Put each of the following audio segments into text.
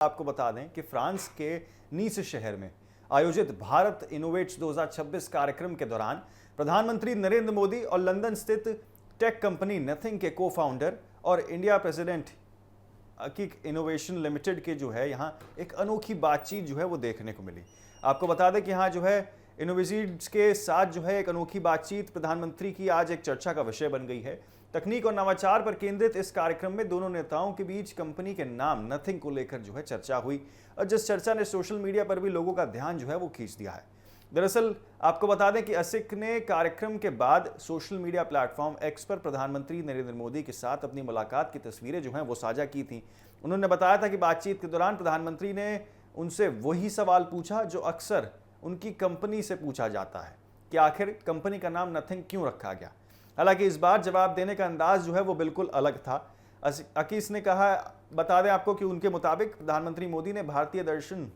आपको बता दें कि फ्रांस के नीस शहर में आयोजित भारत इनोवेट्स 2026 कार्यक्रम के दौरान प्रधानमंत्री नरेंद्र मोदी और लंदन स्थित टेक कंपनी नथिंग के को फाउंडर और इंडिया प्रेसिडेंट अकीक इनोवेशन लिमिटेड के जो है यहाँ एक अनोखी बातचीत जो है वो देखने को मिली। आपको बता दें कि यहाँ जो है इनोवेसीड्स के साथ जो है एक अनोखी बातचीत प्रधानमंत्री की आज एक चर्चा का विषय बन गई है। तकनीक और नवाचार पर केंद्रित इस कार्यक्रम में दोनों नेताओं के बीच कंपनी के नाम नथिंग को लेकर जो है चर्चा हुई और जिस चर्चा ने सोशल मीडिया पर भी लोगों का ध्यान जो है वो खींच दिया है। दरअसल आपको बता दें कि असिक ने कार्यक्रम के बाद सोशल मीडिया प्लेटफॉर्म एक्स पर प्रधानमंत्री नरेंद्र मोदी के साथ अपनी मुलाकात की तस्वीरें जो हैं वो साझा की थी। उन्होंने बताया था कि बातचीत के दौरान प्रधानमंत्री ने उनसे वही सवाल पूछा जो अक्सर उनकी कंपनी से पूछा जाता है कि आखिर कंपनी का नाम नथिंग क्यों रखा गया। हालांकि इस बार जवाब देने का अंदाज जो है वो बिल्कुल अलग था। अकीस ने कहा, बता दें आपको कि उनके मुताबिक प्रधानमंत्री मोदी ने भारतीय दर्शन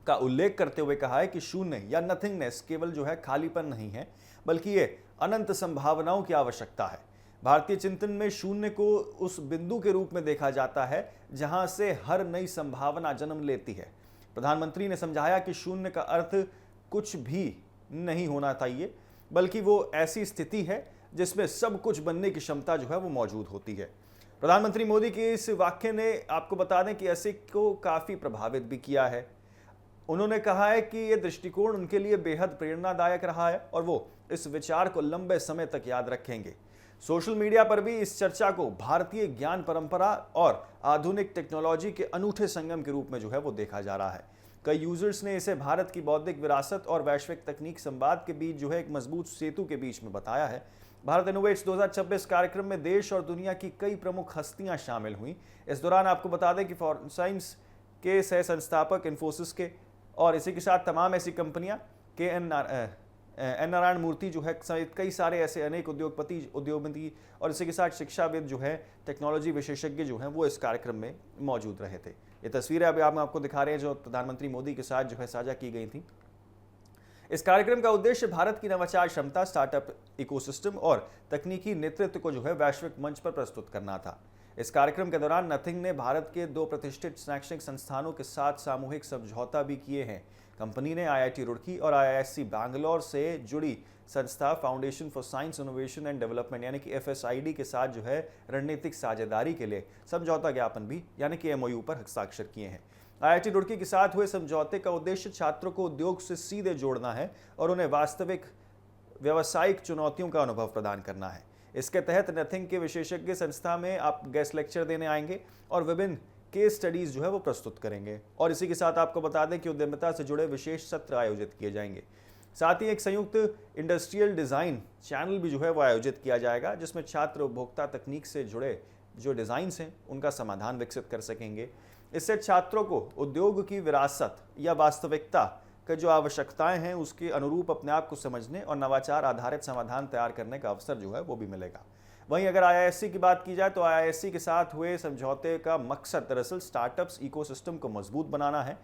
का उल्लेख करते हुए कहा है कि शून्य या नथिंगनेस केवल जो है खालीपन नहीं है, बल्कि ये अनंत संभावनाओं की आवश्यकता है। भारतीय चिंतन में शून्य को उस बिंदु के रूप में देखा जाता है जहां से हर नई संभावना जन्म लेती है। प्रधानमंत्री ने समझाया कि शून्य का अर्थ कुछ भी नहीं होना चाहिए, बल्कि वो ऐसी स्थिति है जिसमें सब कुछ बनने की क्षमता जो है वो मौजूद होती है। प्रधानमंत्री मोदी के इस वाक्य ने आपको बता दें कि असिक को काफी प्रभावित भी किया है। उन्होंने कहा है कि यह दृष्टिकोण उनके लिए बेहद प्रेरणादायक रहा है और वो इस विचार को लंबे समय तक याद रखेंगे। सोशल मीडिया पर भी इस चर्चा को भारतीय ज्ञान परंपरा और आधुनिक टेक्नोलॉजी के अनूठे संगम के रूप में जो है वो देखा जा रहा है। कई यूजर्स ने इसे भारत की बौद्धिक विरासत और वैश्विक तकनीक संवाद के बीच जो है एक मजबूत सेतु के बीच में बताया है। भारत इनोवेट्स 2026 कार्यक्रम में देश और दुनिया की कई प्रमुख हस्तियां शामिल हुई। इस दौरान आपको बता दें कि फॉरेंसाइंस के सह संस्थापक इन्फोसिस के और इसी के साथ तमाम ऐसी कंपनियां के एन नारायण मूर्ति जो है सहित कई सारे ऐसे अनेक उद्योगपति और इसी के साथ शिक्षाविद जो है टेक्नोलॉजी विशेषज्ञ जो हैं वो इस कार्यक्रम में मौजूद रहे थे। ये तस्वीरें अभी हम आपको दिखा रहे हैं जो प्रधानमंत्री मोदी के साथ जो है साझा की गई थी। इस कार्यक्रम का उद्देश्य भारत की नवाचार क्षमता, स्टार्टअप इकोसिस्टम और तकनीकी नेतृत्व को जो है वैश्विक मंच पर प्रस्तुत करना था। इस कार्यक्रम के दौरान नथिंग ने भारत के 2 प्रतिष्ठित शैक्षणिक संस्थानों के साथ सामूहिक समझौता भी किए हैं। कंपनी ने IIT रुड़की और IISc बैंगलोर से जुड़ी संस्था foundation for science innovation and development यानी कि FSID के साथ जो है रणनीतिक साझेदारी के लिए समझौता ज्ञापन भी यानी कि MOU पर हस्ताक्षर किए हैं। IIT रुड़की के साथ हुए समझौते का उद्देश्य छात्रों को उद्योग से सीधे जोड़ना है और उन्हें वास्तविक व्यावसायिक चुनौतियों का अनुभव प्रदान करना है। इसके तहत नथिंग के विशेषज्ञ संस्था में आप गेस्ट लेक्चर देने आएंगे और विभिन्न केस स्टडीज जो है वो प्रस्तुत करेंगे और इसी के साथ आपको बता दें कि उद्यमिता से जुड़े विशेष सत्र आयोजित किए जाएंगे। साथ ही एक संयुक्त इंडस्ट्रियल डिजाइन चैनल भी जो है वो आयोजित किया जाएगा जिसमें छात्र उपभोक्ता तकनीक से जुड़े जो डिजाइन्स हैं उनका समाधान विकसित कर सकेंगे। इससे छात्रों को उद्योग की विरासत या वास्तविकता का जो आवश्यकताएं हैं उसके अनुरूप अपने आप को समझने और नवाचार आधारित समाधान तैयार करने का अवसर जो है वो भी मिलेगा। वहीं अगर IISc की बात की जाए तो IISc के साथ हुए समझौते का मकसद दरअसल स्टार्टअप्स इकोसिस्टम को मजबूत बनाना है।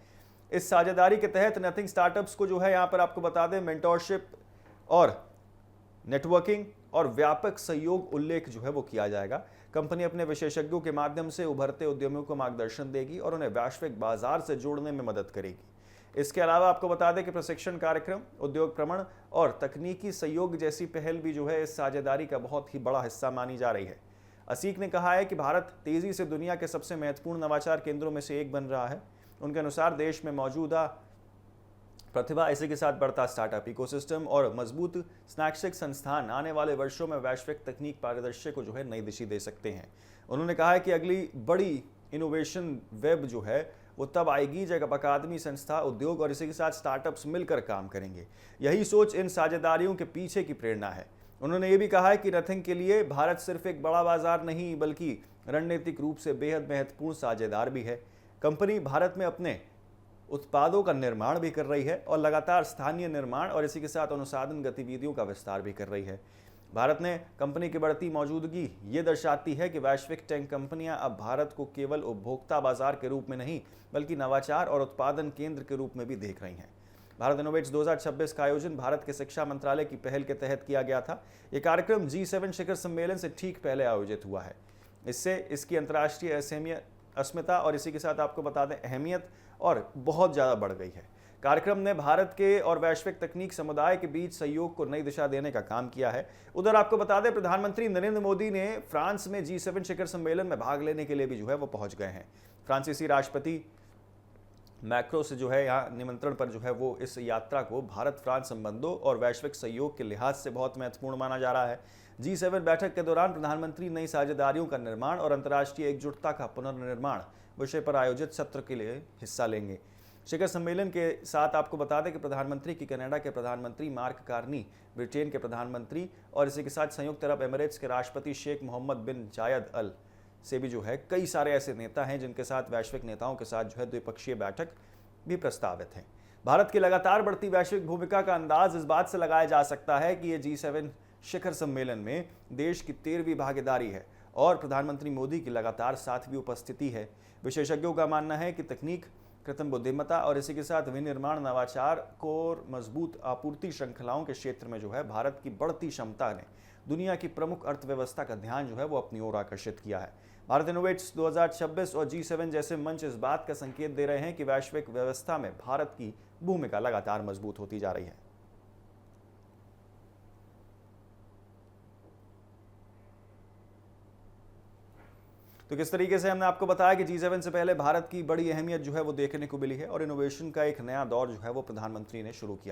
इस साझेदारी के तहत नथिंग स्टार्टअप्स को जो है यहाँ पर आपको बता दें मेंटोरशिप और नेटवर्किंग और व्यापक सहयोग उल्लेख जो है वो किया जाएगा। कंपनी अपने विशेषज्ञों के माध्यम से उभरते उद्यमियों को मार्गदर्शन देगी और उन्हें वैश्विक बाजार से जोड़ने में मदद करेगी। इसके अलावा आपको बता दें कि प्रशिक्षण कार्यक्रम, उद्योग भ्रमण और तकनीकी सहयोग जैसी पहल भी जो है इस साझेदारी का बहुत ही बड़ा हिस्सा मानी जा रही है। असीक ने कहा है कि भारत तेजी से दुनिया के सबसे महत्वपूर्ण नवाचार केंद्रों में से एक बन रहा है। उनके अनुसार देश में मौजूदा प्रतिभा, इसी के साथ बढ़ता स्टार्टअप इकोसिस्टम और मजबूत शैक्षिक संस्थान आने वाले वर्षों में वैश्विक तकनीक परिदृश्य को जो है नई दिशा दे सकते हैं। उन्होंने कहा है कि अगली बड़ी इनोवेशन वेब जो है वो तब आएगी जब अकादमी, संस्था, उद्योग और इसी के साथ स्टार्टअप्स मिलकर काम करेंगे। यही सोच इन साझेदारियों के पीछे की प्रेरणा है। उन्होंने ये भी कहा है कि नथिंग के लिए भारत सिर्फ एक बड़ा बाजार नहीं बल्कि रणनीतिक रूप से बेहद महत्वपूर्ण साझेदार भी है। कंपनी भारत में अपने उत्पादों का निर्माण भी कर रही है और लगातार स्थानीय निर्माण और इसी के साथ अनुसंधान गतिविधियों का विस्तार भी कर रही है। भारत ने कंपनी की बढ़ती मौजूदगी ये दर्शाती है कि वैश्विक टेक कंपनियां अब भारत को केवल उपभोक्ता बाजार के रूप में नहीं बल्कि नवाचार और उत्पादन केंद्र के रूप में भी देख रही हैं। भारत इनोवेट्स 2026 का आयोजन भारत के शिक्षा मंत्रालय की पहल के तहत किया गया था। ये कार्यक्रम G7 शिखर सम्मेलन से ठीक पहले आयोजित हुआ है। इससे इसकी अंतर्राष्ट्रीय अस्मिता और इसी के साथ आपको बता दें अहमियत और बहुत ज़्यादा बढ़ गई है। कार्यक्रम ने भारत के और वैश्विक तकनीक समुदाय के बीच सहयोग को नई दिशा देने का काम किया है। उधर आपको बता दें प्रधानमंत्री नरेंद्र मोदी ने फ्रांस में G7 शिखर सम्मेलन में भाग लेने के लिए भी वो पहुंच गए हैं। फ्रांसीसी राष्ट्रपति मैक्रो से यहाँ निमंत्रण पर वो इस यात्रा को भारत फ्रांस संबंधों और वैश्विक सहयोग के लिहाज से बहुत महत्वपूर्ण माना जा रहा है। G7 बैठक के दौरान प्रधानमंत्री नई साझेदारियों का निर्माण और अंतर्राष्ट्रीय एकजुटता का पुनर्निर्माण विषय पर आयोजित सत्र के लिए हिस्सा लेंगे। शिखर सम्मेलन के साथ आपको बता दें कि प्रधानमंत्री की कनाडा के प्रधानमंत्री मार्क कार्नी, ब्रिटेन के प्रधानमंत्री और इसी के साथ संयुक्त अरब एमिरेट्स के राष्ट्रपति शेख मोहम्मद बिन जायद अल से भी कई सारे ऐसे नेता हैं जिनके साथ वैश्विक नेताओं के साथ द्विपक्षीय बैठक भी प्रस्तावित है। भारत की लगातार बढ़ती वैश्विक भूमिका का अंदाज इस बात से लगाया जा सकता है कि ये G7 शिखर सम्मेलन में देश की 13वीं भागीदारी है और प्रधानमंत्री मोदी की लगातार 7वीं उपस्थिति है। विशेषज्ञों का मानना है कि तकनीक, कृत्रिम बुद्धिमत्ता और इसी के साथ विनिर्माण, नवाचार को मजबूत आपूर्ति श्रृंखलाओं के क्षेत्र में भारत की बढ़ती क्षमता ने दुनिया की प्रमुख अर्थव्यवस्था का ध्यान वो अपनी ओर आकर्षित किया है। भारत इनोवेट्स 2026 और G7 जैसे मंच इस बात का संकेत दे रहे हैं कि वैश्विक व्यवस्था में भारत की भूमिका लगातार मजबूत होती जा रही है। तो किस तरीके से हमने आपको बताया कि G7 से पहले भारत की बड़ी अहमियत वो देखने को मिली है और इनोवेशन का एक नया दौर वो प्रधानमंत्री ने शुरू किया।